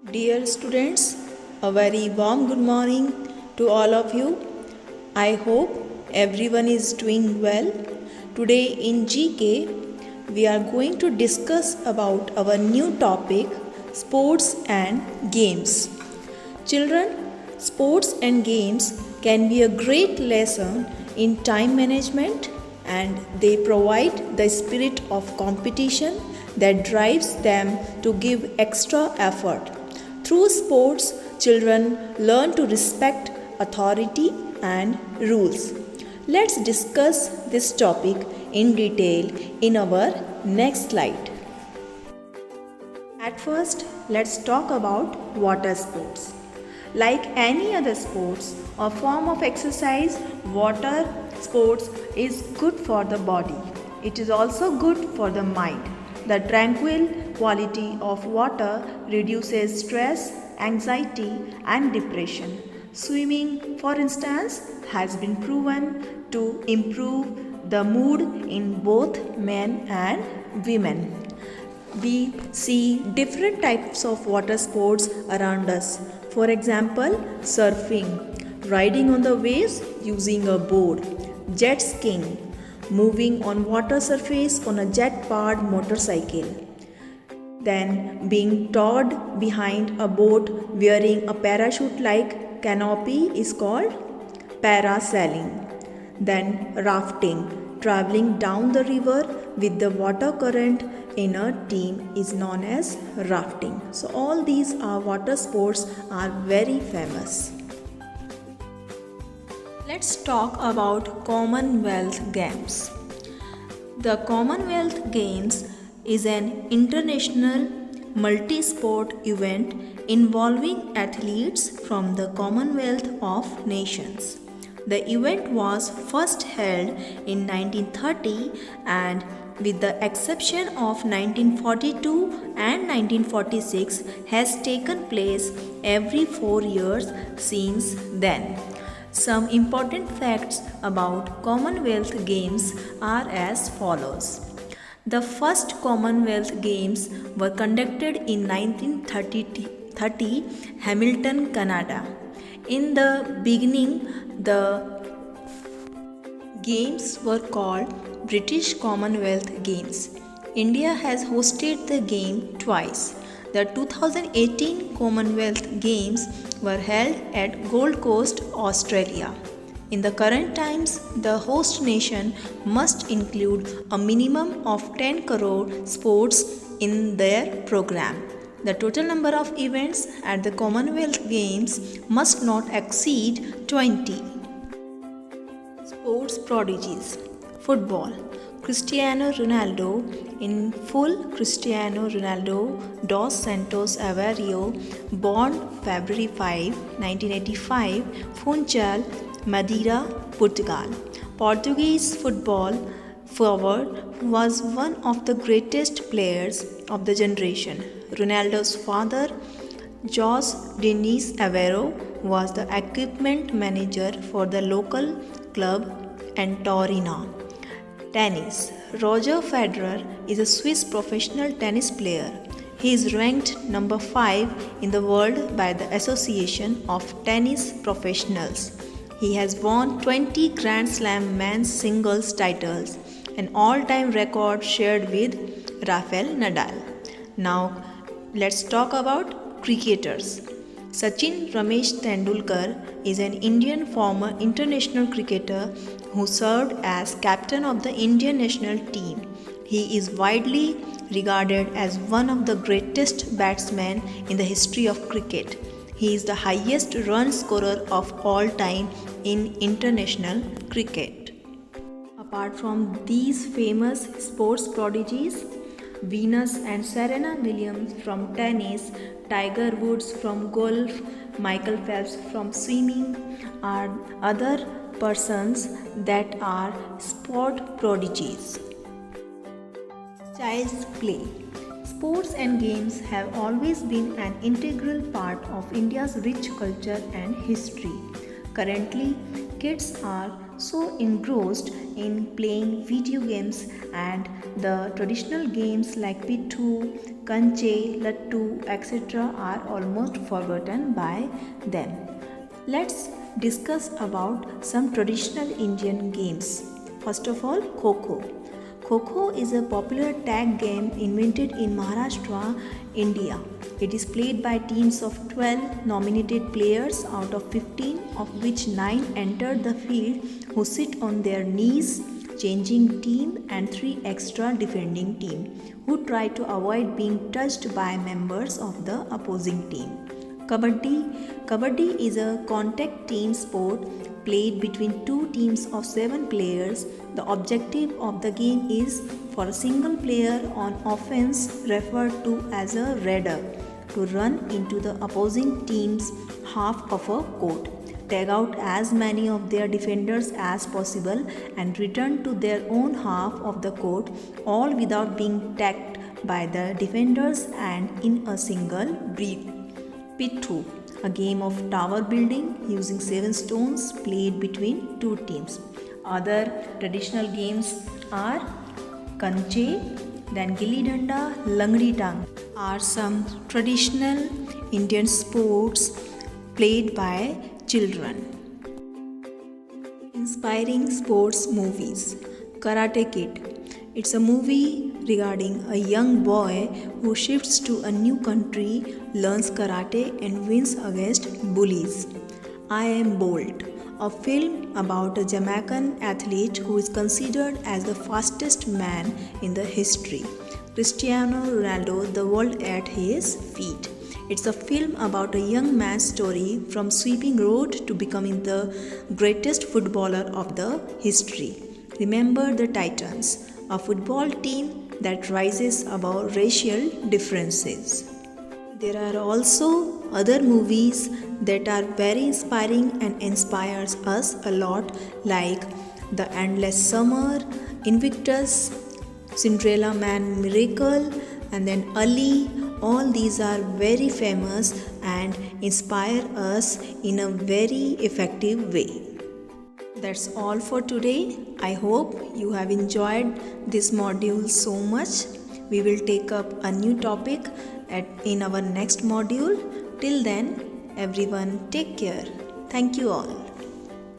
Dear students, a very warm good morning to all of you. I hope everyone is doing well. Today in GK, we are going to discuss about our new topic, sports and games. Children, sports and games can be a great lesson in time management, and they provide the spirit of competition that drives them to give extra effort. Through sports, children learn to respect authority and rules. Let's discuss this topic in detail in our next slide. At first, let's talk about water sports. Like any other sports or form of exercise, water sports is good for the body. It is also good for the mind. The tranquil quality of water reduces stress, anxiety, and depression. Swimming, for instance, has been proven to improve the mood in both men and women. We see different types of water sports around us. For example, surfing, riding on the waves using a board, jet skiing, moving on water surface on a jet-powered motorcycle. Then being towed behind a boat wearing a parachute-like canopy is called parasailing. Then rafting, traveling down the river with the water current in a team is known as rafting. So all these water sports are very famous. Let's talk about Commonwealth Games. The Commonwealth Games is an international multi-sport event involving athletes from the Commonwealth of Nations. The event was first held in 1930 and with the exception of 1942 and 1946 has taken place every 4 years since then. Some important facts about Commonwealth Games are as follows. The first Commonwealth Games were conducted in 1930 Hamilton, Canada. In the beginning, the games were called British Commonwealth Games. India has hosted the game twice. The 2018 Commonwealth Games were held at Gold Coast, Australia. In the current times, the host nation must include a minimum of 10 crore sports in their program. The total number of events at the Commonwealth Games must not exceed 20. Sports prodigies. Football. Cristiano Ronaldo, in full Cristiano Ronaldo dos Santos Aveiro, born February 5, 1985, Funchal, Madeira, Portugal. Portuguese football forward who was one of the greatest players of the generation. Ronaldo's father, Jose Diniz Aveiro, was the equipment manager for the local club Antorina. Tennis. Roger Federer is a Swiss professional tennis player. He is ranked number 5 in the world by the Association of Tennis Professionals. He has won 20 Grand Slam men's singles titles, an all-time record shared with Rafael Nadal. Now, let's talk about cricketers. Sachin Ramesh Tendulkar is an Indian former international cricketer who served as captain of the Indian national team. He is widely regarded as one of the greatest batsmen in the history of cricket. He is the highest run scorer of all time in international cricket. Apart from these famous sports prodigies, Venus and Serena Williams from tennis, Tiger Woods from golf, Michael Phelps from swimming are other persons that are sport prodigies. Child's play. Sports and games have always been an integral part of India's rich culture and history. Currently, Kids are so engrossed in playing video games and the traditional games like Pittu, Kanche, Lattu, etc. are almost forgotten by them. Let's discuss about some traditional Indian games. First of all, Kho-Kho. Kho-Kho is a popular tag game invented in Maharashtra, India. It is played by teams of 12 nominated players out of 15, of which 9 enter the field who sit on their knees, changing team, and 3 extra defending team who try to avoid being touched by members of the opposing team. Kabaddi is a contact team sport played between two teams of 7 players. The objective of the game is for a single player on offense, referred to as a raider, to run into the opposing team's half of a court, tag out as many of their defenders as possible, and return to their own half of the court, all without being tagged by the defenders and in a single breath. Pittu, a game of tower building using 7 stones played between two teams. Other traditional games are Kanche, then Gilli Danda, Langdi Tang are some traditional Indian sports played by children. Inspiring sports movies. Karate Kid. It's a movie regarding a young boy who shifts to a new country, learns karate, and wins against bullies. I Am Bolt, a film about a Jamaican athlete who is considered as the fastest man in the history. Cristiano Ronaldo, the world at his feet. It's a film about a young man's story from sweeping road to becoming the greatest footballer of the history. Remember the Titans, a football team that rises above racial differences. There are also other movies that are very inspiring and inspires us a lot, like The Endless Summer, Invictus, Cinderella Man Miracle, and then Ali. All these are very famous and inspire us in a very effective way. That's all for today. I hope you have enjoyed this module so much. We will take up a new topic in our next module. Till then, everyone take care. Thank you all.